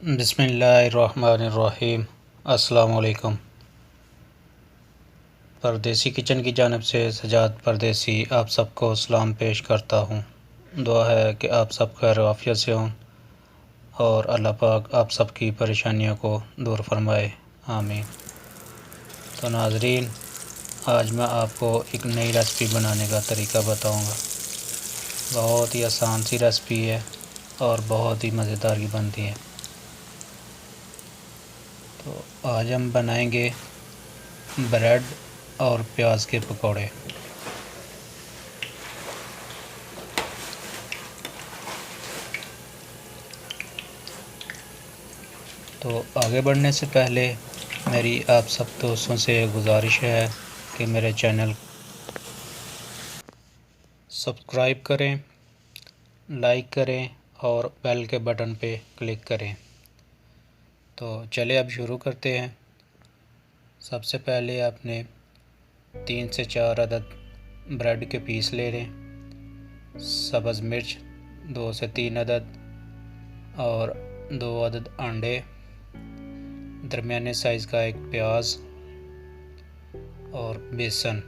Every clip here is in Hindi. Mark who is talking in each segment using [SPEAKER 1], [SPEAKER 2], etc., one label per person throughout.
[SPEAKER 1] बिस्मिल्लाहिर्रहमानिर्रहीम। अस्सलाम वालेकुम। परदेसी किचन की जानिब से सजाद परदेसी आप सबको सलाम पेश करता हूँ। दुआ है कि आप सब खैर आफियत से हों और अल्लाह पाक आप सब की परेशानियों को दूर फरमाए, आमीन। तो नाज़रीन, आज मैं आपको एक नई रेसिपी बनाने का तरीका बताऊँगा। बहुत ही आसान सी रेसिपी है और बहुत ही मज़ेदार की बनती है। तो आज हम बनाएंगे ब्रेड और प्याज के पकौड़े। तो आगे बढ़ने से पहले मेरी आप सब दोस्तों से गुजारिश है कि मेरे चैनल सब्सक्राइब करें, लाइक करें और बेल के बटन पे क्लिक करें। तो चलिए अब शुरू करते हैं। सबसे पहले आपने 3 से 4 अदद ब्रेड के पीस ले लें, सब्ज़ मिर्च 2 से 3 अदद और 2 अदद अंडे, दरमियाने साइज़ का एक प्याज और बेसन।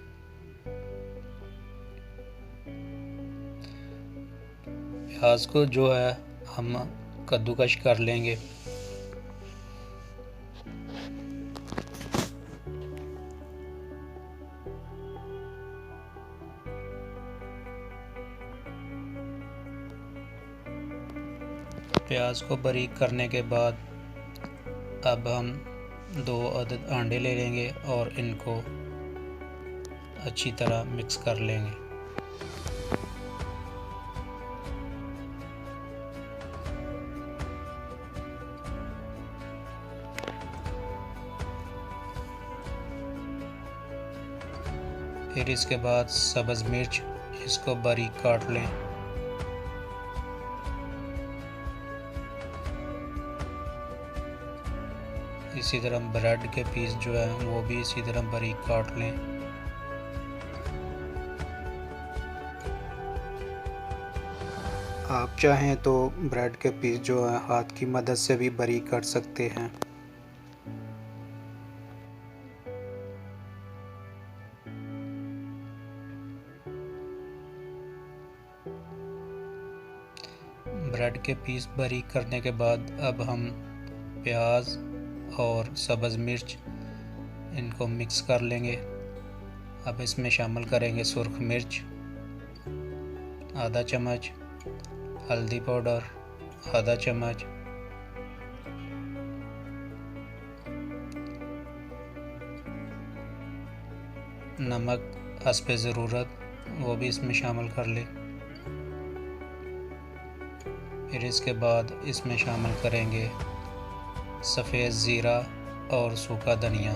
[SPEAKER 1] प्याज को जो है हम कद्दूकश कर लेंगे। प्याज को बारीक करने के बाद अब हम 2 अदद अंडे ले लेंगे और इनको अच्छी तरह मिक्स कर लेंगे। फिर इसके बाद सब्ज़ मिर्च, इसको बारीक काट लें। इसी तरह ब्रेड के पीस जो है वो भी इसी तरह बारीक काट लें। आप चाहें तो ब्रेड के पीस जो है हाथ की मदद से भी बारीक कर सकते हैं। ब्रेड के पीस बारीक करने के बाद अब हम प्याज और सब्ज़ मिर्च इनको मिक्स कर लेंगे। अब इसमें शामिल करेंगे सुर्ख मिर्च आधा चम्मच, हल्दी पाउडर आधा चम्मच, नमक हस्बे ज़रूरत वो भी इसमें शामिल कर लें। फिर इसके बाद इसमें शामिल करेंगे सफ़ेद ज़ीरा और सूखा धनिया।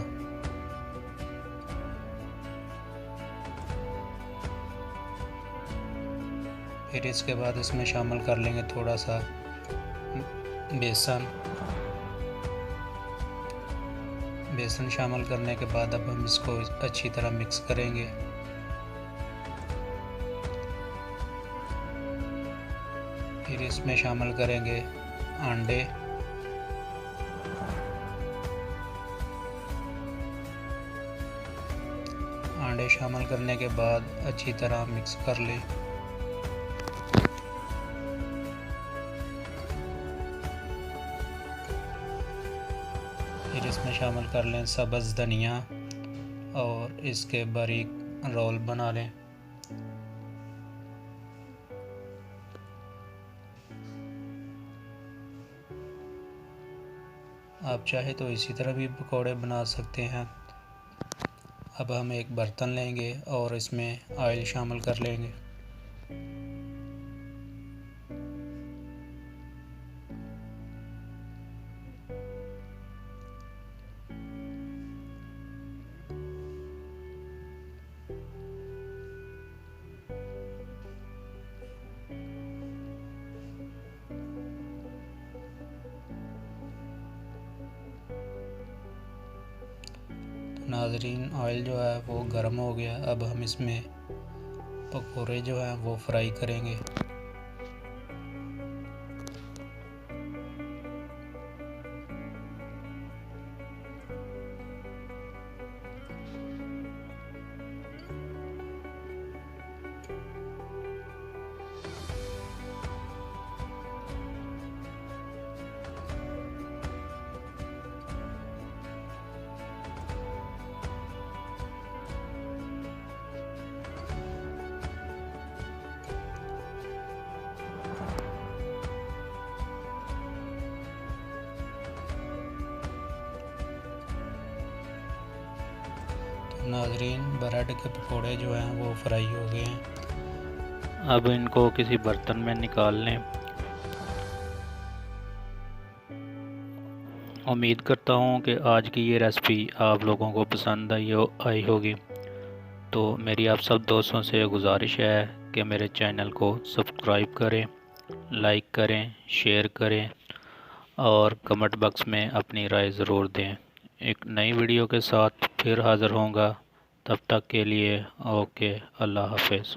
[SPEAKER 1] फिर इसके बाद इसमें शामिल कर लेंगे थोड़ा सा बेसन। बेसन शामिल करने के बाद अब हम इसको अच्छी तरह मिक्स करेंगे। फिर इसमें शामिल करेंगे अंडे। अंडे शामिल करने के बाद अच्छी तरह मिक्स कर लें। फिर इसमें शामिल कर लें सब्ज़ धनिया और इसके बारीक रोल बना लें। आप चाहे तो इसी तरह भी पकौड़े बना सकते हैं। अब हम एक बर्तन लेंगे और इसमें ऑयल शामिल कर लेंगे। नाज़रीन, ऑयल जो है वो गर्म हो गया। अब हम इसमें पकौड़े जो हैं वो फ्राई करेंगे। नाजरीन, ब्रेड के पकोड़े जो हैं वो फ्राई हो गए हैं। अब इनको किसी बर्तन में निकाल लें। उम्मीद करता हूँ कि आज की ये रेसिपी आप लोगों को पसंद आई होगी। तो मेरी आप सब दोस्तों से गुजारिश है कि मेरे चैनल को सब्सक्राइब करें, लाइक करें, शेयर करें और कमेंट बॉक्स में अपनी राय ज़रूर दें। एक नई वीडियो के साथ फिर हाज़िर होऊंगा। तब तक के लिए ओके, अल्लाह हाफ़िज़।